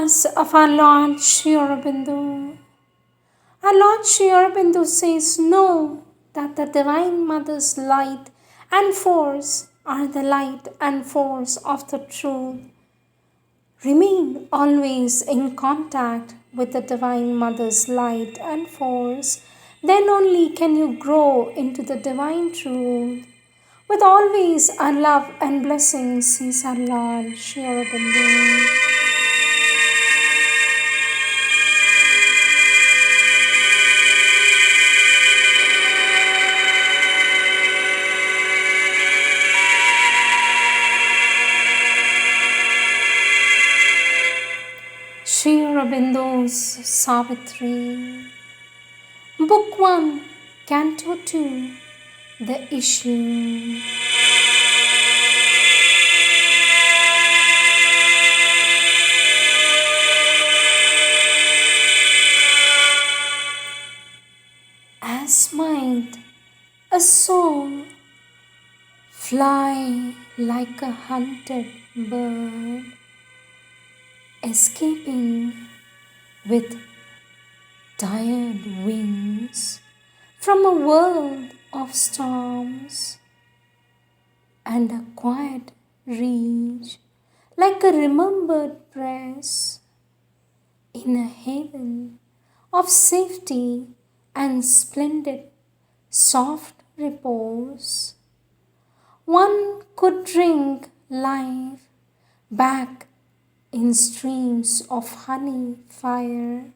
Words of our Lord Sri Aurobindo. Our Lord Sri Aurobindo says, know that the Divine Mother's light and force are the light and force of the truth. Remain always in contact with the Divine Mother's light and force. Then only can you grow into the divine truth. With always our love and blessings, says our Lord Sri Aurobindo. Sri Aurobindo's Savitri. Book 1, Canto 2, The Issue. As might a soul fly like a hunted bird, escaping with tired wings from a world of storms, and a quiet reach like a remembered press in a haven of safety and splendid soft repose. One could drink life back in streams of honey fire,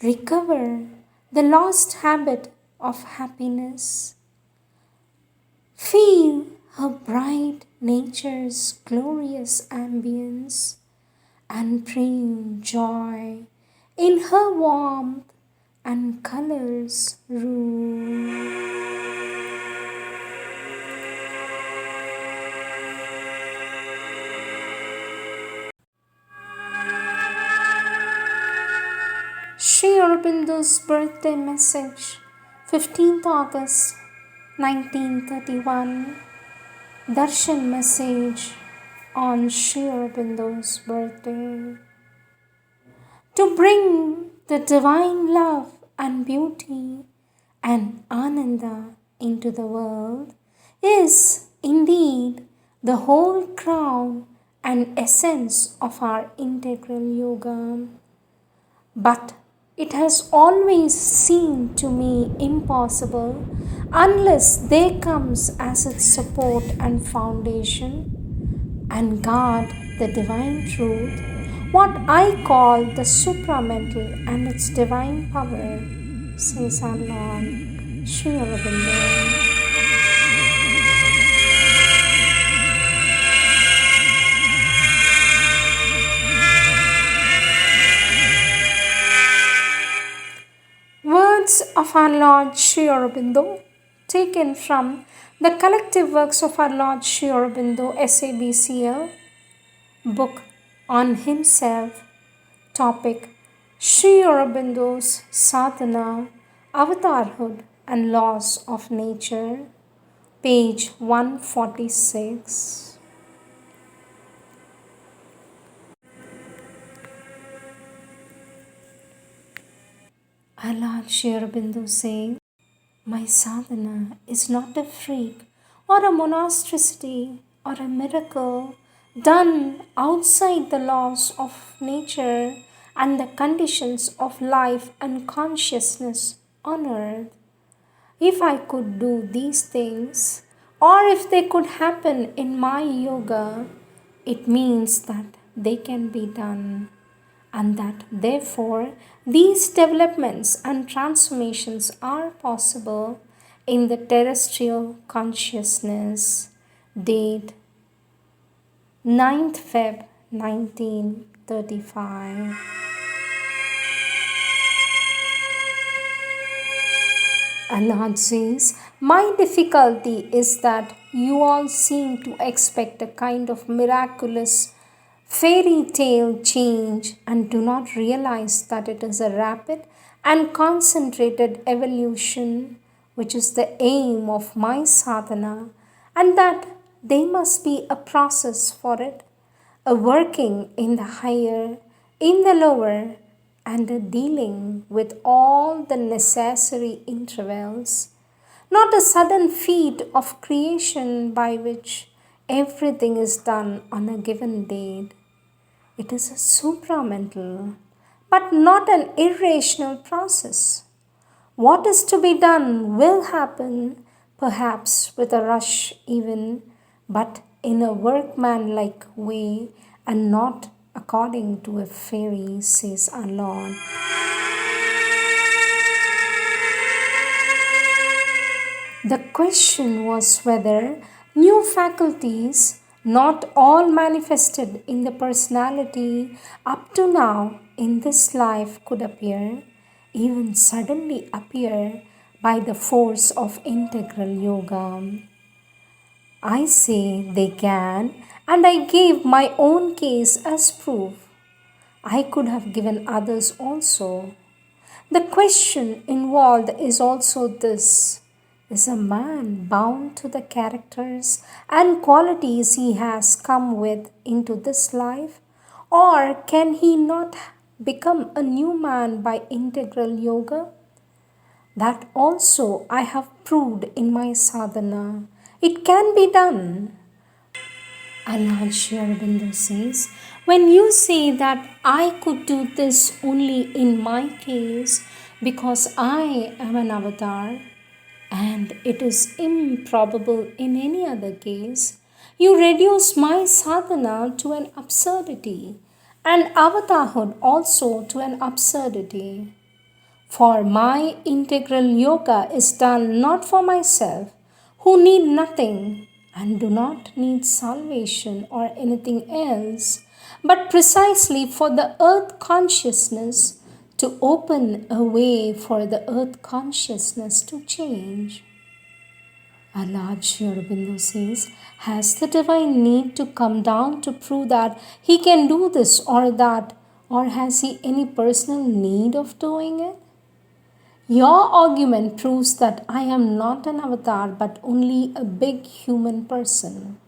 recover the lost habit of happiness, feel her bright nature's glorious ambience, and bring joy in her warmth and colors rule. Sri Aurobindo's birthday message, 15th August 1931. Darshan message on Sri Aurobindo's birthday. To bring the divine love and beauty and Ananda into the world is indeed the whole crown and essence of our integral yoga. But it has always seemed to me impossible unless there comes as its support and foundation and guard the divine truth, what I call the supramental and its divine power, says our Lord Sri Aurobindo. Words of our Lord Sri Aurobindo, taken from the collective works of our Lord Sri Aurobindo, SABCL, book on himself, topic Sri Aurobindo's Sadhana, Avatarhood and Laws of Nature, page 146. Our Lord Sri Aurobindo saying, my sadhana is not a freak or a monstrosity or a miracle done outside the laws of nature and the conditions of life and consciousness on earth. If I could do these things, or if they could happen in my yoga, it means that they can be done, and that therefore these developments and transformations are possible in the terrestrial consciousness. Date 9th Feb 1935. Allah says, my difficulty is that you all seem to expect a kind of miraculous fairy tale change and do not realize that it is a rapid and concentrated evolution which is the aim of my sadhana, and that there must be a process for it, a working in the higher in the lower and dealing with all the necessary intervals, not a sudden feat of creation by which everything is done on a given date. It is a supramental, but not an irrational process. What is to be done will happen, perhaps with a rush even, but in a workmanlike way and not according to a fairy, says our Lord. The question was whether new faculties, not all manifested in the personality up to now in this life, could appear, even suddenly appear by the force of integral yoga. I say they can, and I gave my own case as proof. I could have given others also. The question involved is also this: is a man bound to the characters and qualities he has come with into this life, or can he not become a new man by integral yoga? That also I have proved in my sadhana. It can be done. Aurobindo says, when you say that I could do this only in my case because I am an avatar and it is improbable in any other case, you reduce my sadhana to an absurdity and avatarhood also to an absurdity. For my integral yoga is done not for myself, who need nothing and do not need salvation or anything else, but precisely for the earth consciousness to open a way for the earth consciousness to change. Aurobindo says, has the divine need to come down to prove that he can do this or that, or has he any personal need of doing it? Your argument proves that I am not an avatar but only a big human person.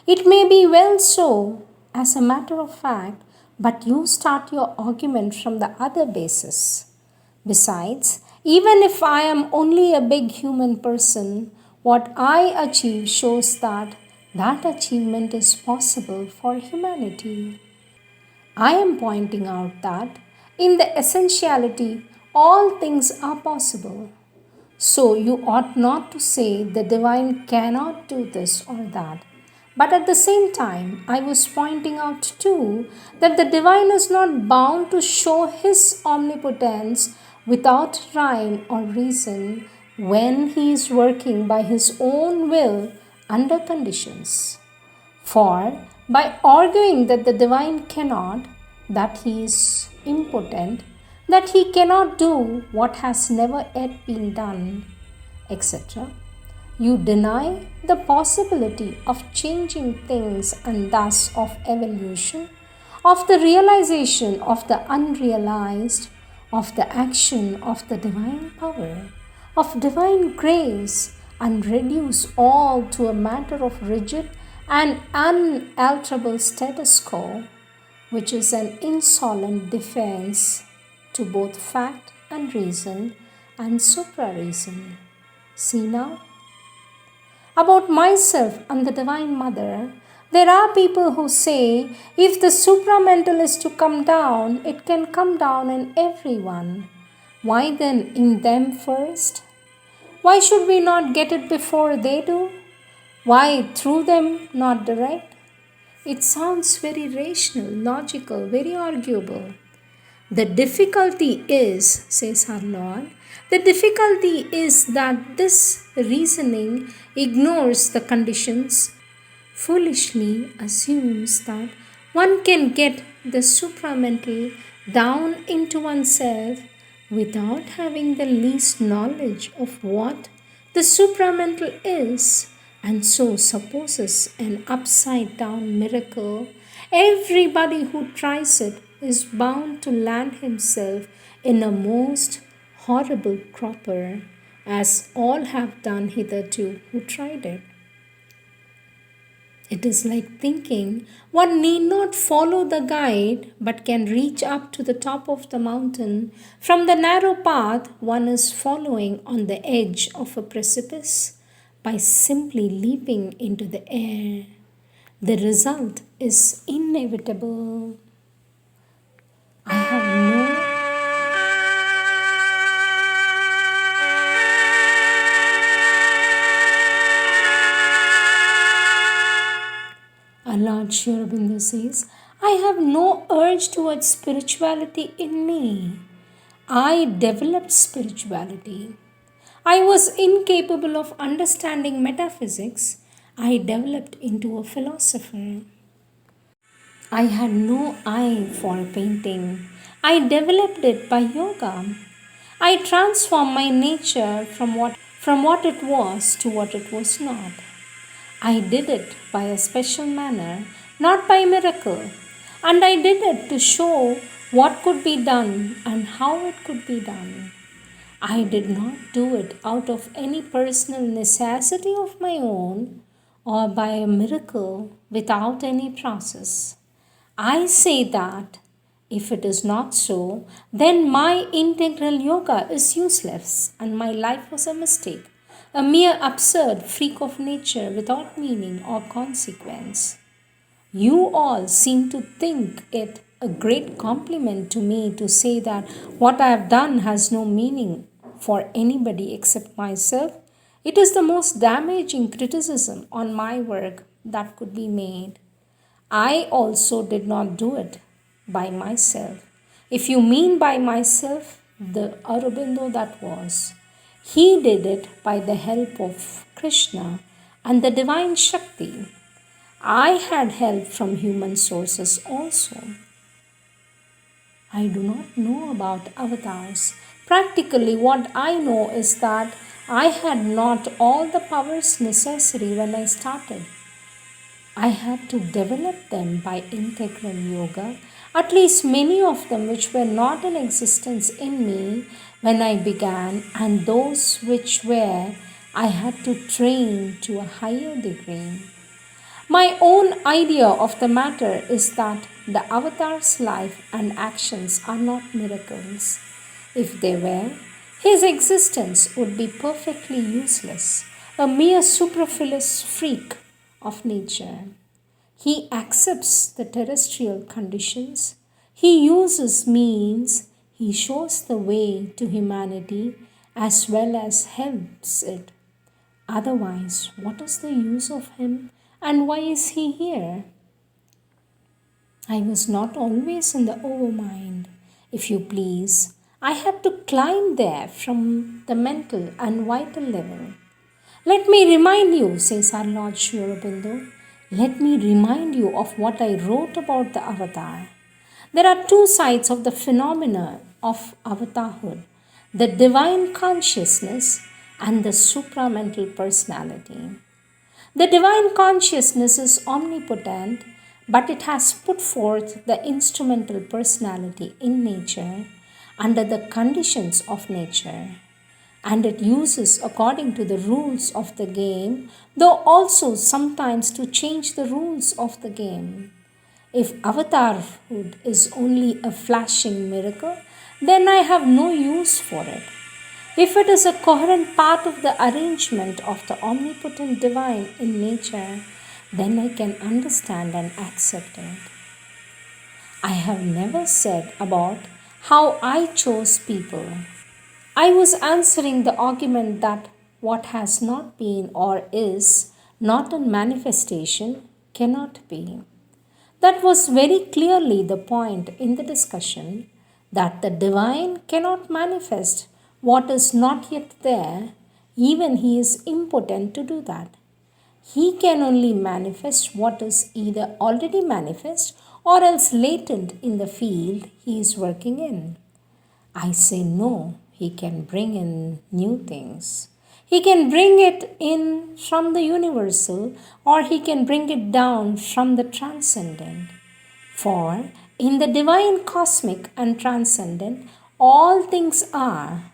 It may be well so, as a matter of fact, but you start your argument from the other basis. Besides, even if I am only a big human person, what I achieve shows that that achievement is possible for humanity. I am pointing out that in the essentiality, all things are possible. So you ought not to say the divine cannot do this or that. But at the same time, I was pointing out too that the divine is not bound to show his omnipotence without rhyme or reason when he is working by his own will under conditions. For by arguing that the divine cannot, that he is impotent, that he cannot do what has never yet been done, etc., you deny the possibility of changing things and thus of evolution, of the realization of the unrealized, of the action of the divine power, of divine grace, and reduce all to a matter of rigid and unalterable status quo, which is an insolent defense to both fact and reason and supra-reason. See now? About myself and the Divine Mother, there are people who say if the supramental is to come down, it can come down in everyone. Why then in them first? Why should we not get it before they do? Why through them, not direct? It sounds very rational, logical, very arguable. The difficulty is, says our Lord, the difficulty is that this reasoning ignores the conditions, foolishly assumes that one can get the supramental down into oneself without having the least knowledge of what the supramental is, and so supposes an upside down miracle. Everybody who tries it is bound to land himself in a most horrible cropper, as all have done hitherto who tried it. It is like thinking one need not follow the guide but can reach up to the top of the mountain from the narrow path one is following on the edge of a precipice by simply leaping into the air. The result is inevitable. I have no Lord Sri Aurobindo says, I have no urge towards spirituality in me. I developed spirituality. I was incapable of understanding metaphysics. I developed into a philosopher. I had no eye for painting. I developed it by yoga. I transformed my nature from what it was to what it was not. I did it by a special manner, not by miracle. And I did it to show what could be done and how it could be done. I did not do it out of any personal necessity of my own or by a miracle without any process. I say that if it is not so, then my integral yoga is useless and my life was a mistake, a mere absurd freak of nature without meaning or consequence. You all seem to think it a great compliment to me to say that what I have done has no meaning for anybody except myself. It is the most damaging criticism on my work that could be made. I also did not do it by myself. If you mean by myself, the Aurobindo that was, he did it by the help of Krishna and the divine Shakti. I had help from human sources also. I do not know about avatars. Practically, what I know is that I had not all the powers necessary when I started. I had to develop them by integral yoga, at least many of them which were not in existence in me when I began, and those which were, I had to train to a higher degree. My own idea of the matter is that the avatar's life and actions are not miracles. If they were, his existence would be perfectly useless, a mere superfluous freak of nature. He accepts the terrestrial conditions. He uses means. He shows the way to humanity as well as helps it. Otherwise, what is the use of him and why is he here? I was not always in the overmind. If you please, I had to climb there from the mental and vital level. Let me remind you, says our Lord Sri Aurobindo, let me remind you of what I wrote about the avatar. There are two sides of the phenomena of avatarhood, the divine consciousness and the supramental personality. The divine consciousness is omnipotent, but it has put forth the instrumental personality in nature under the conditions of nature, and it uses according to the rules of the game, though also sometimes to change the rules of the game. If avatarhood is only a flashing miracle, then I have no use for it. If it is a coherent part of the arrangement of the omnipotent divine in nature, then I can understand and accept it. I have never said about how I chose people. I was answering the argument that what has not been or is not in manifestation cannot be. That was very clearly the point in the discussion, that the divine cannot manifest what is not yet there, even he is impotent to do that. He can only manifest what is either already manifest or else latent in the field he is working in. I say no, he can bring in new things. He can bring it in from the universal or he can bring it down from the transcendent. For in the divine cosmic and transcendent, all things are.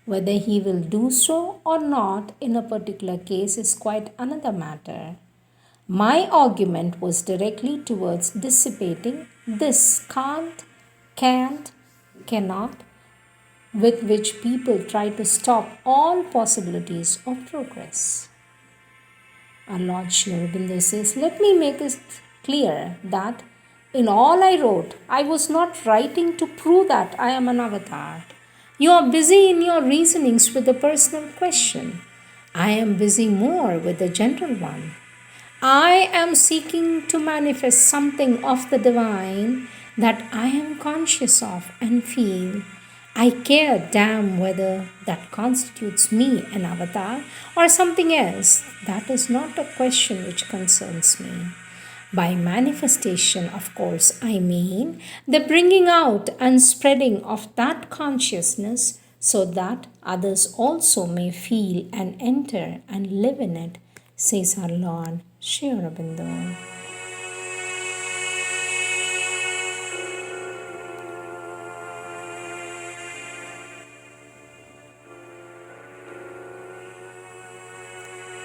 Whether he will do so or not in a particular case is quite another matter. My argument was directly towards dissipating this can't, cannot, with which people try to stop all possibilities of progress. Our Lord Sri Aurobindo says, let me make it clear that in all I wrote, I was not writing to prove that I am an avatar. You are busy in your reasonings with the personal question. I am busy more with the general one. I am seeking to manifest something of the divine that I am conscious of and feel. I care damn whether that constitutes me an avatar or something else. That is not a question which concerns me. By manifestation, of course, I mean the bringing out and spreading of that consciousness so that others also may feel and enter and live in it, says our Lord Sri Aurobindo.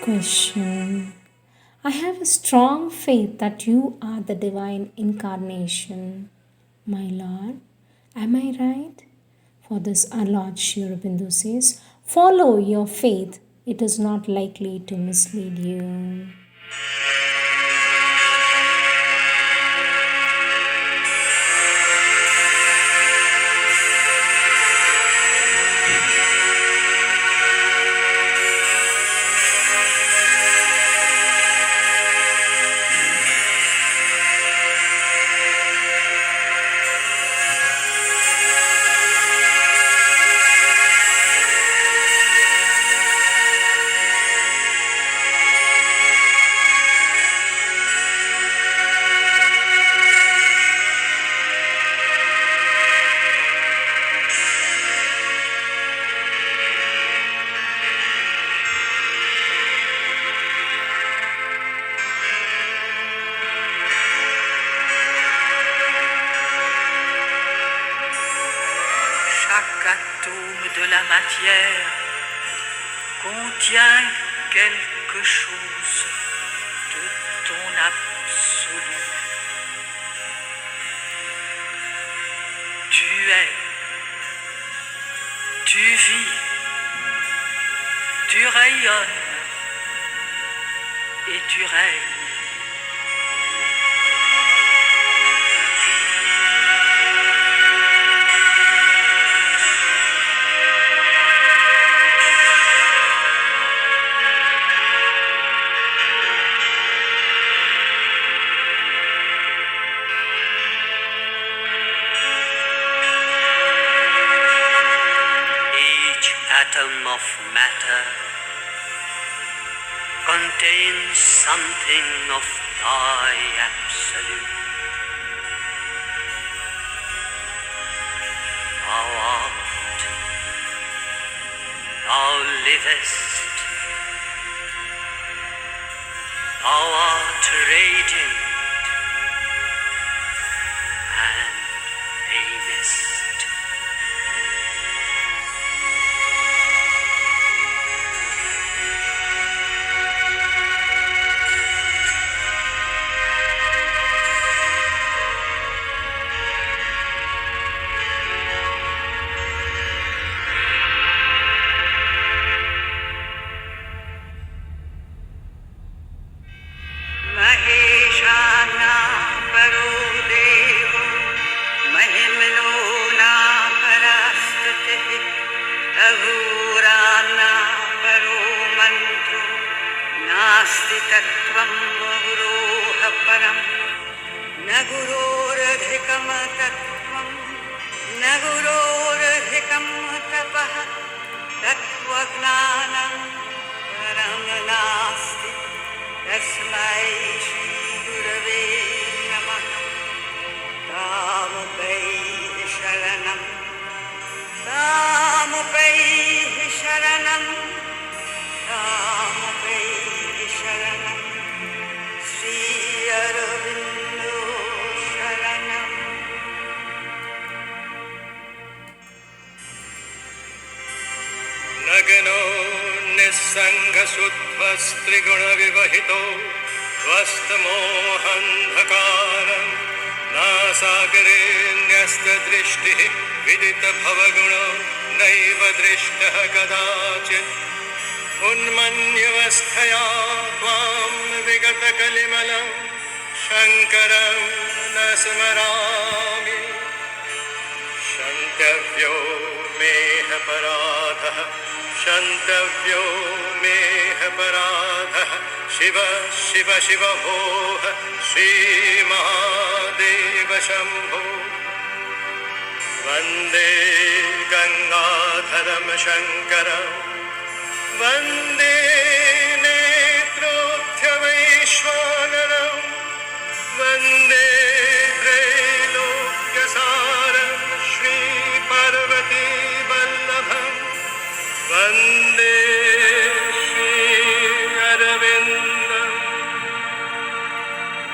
Question. I have a strong faith that you are the divine incarnation. My Lord, am I right? For this, our Lord Sri Aurobindo says, follow your faith. It is not likely to mislead you. Atome de la matière contient quelque chose de ton absolu. Tu es, tu vis, tu rayonnes et tu règnes. Atom of matter contains something of thy absolute. Thou art, thou livest, thou art radiant and reignest. नगनो निस्सङ्गशुद्धस्त्रिगुणविवहितो त्वस्तमोहन्धकारं नासागरे न्यस्तदृष्टिः विदितभवगुणो नैव दृष्टः कदाचित् उन्मन्यवस्थया त्वां विगतकलिमलं शङ्करं न स्मरामि क्षन्तव्यो मेऽपराधः क्षन्तव्यो मेऽपराधः शिव शिव शिव भोः श्रीमहादेव शम्भो वन्दे गङ्गाधरं शङ्करं वन्दे नेत्रोऽध्यवैश्वानरं वन्दे त्रैलोक्यसारं श्रीपार्वतीवल्लभं वन्दे श्रीअरविन्दम्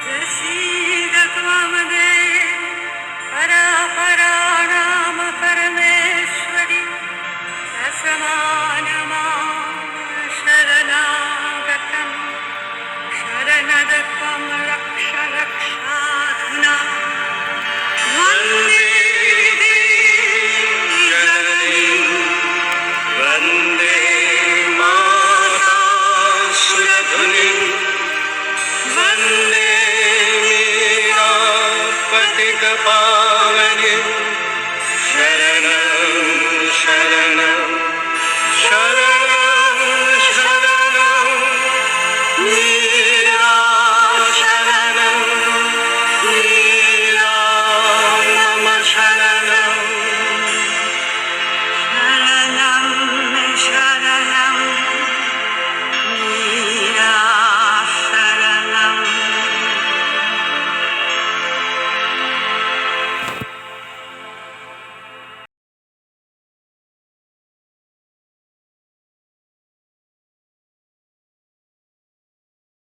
प्रसीद त्वमदेव परापराणाम परमेश्वरि समानमां शरणागतं शरणदत्वं रक्ष रक्षाधुना वन्दे देवीं जननीं वन्दे माता सुरधुनीं वन्दे मीरापतितपां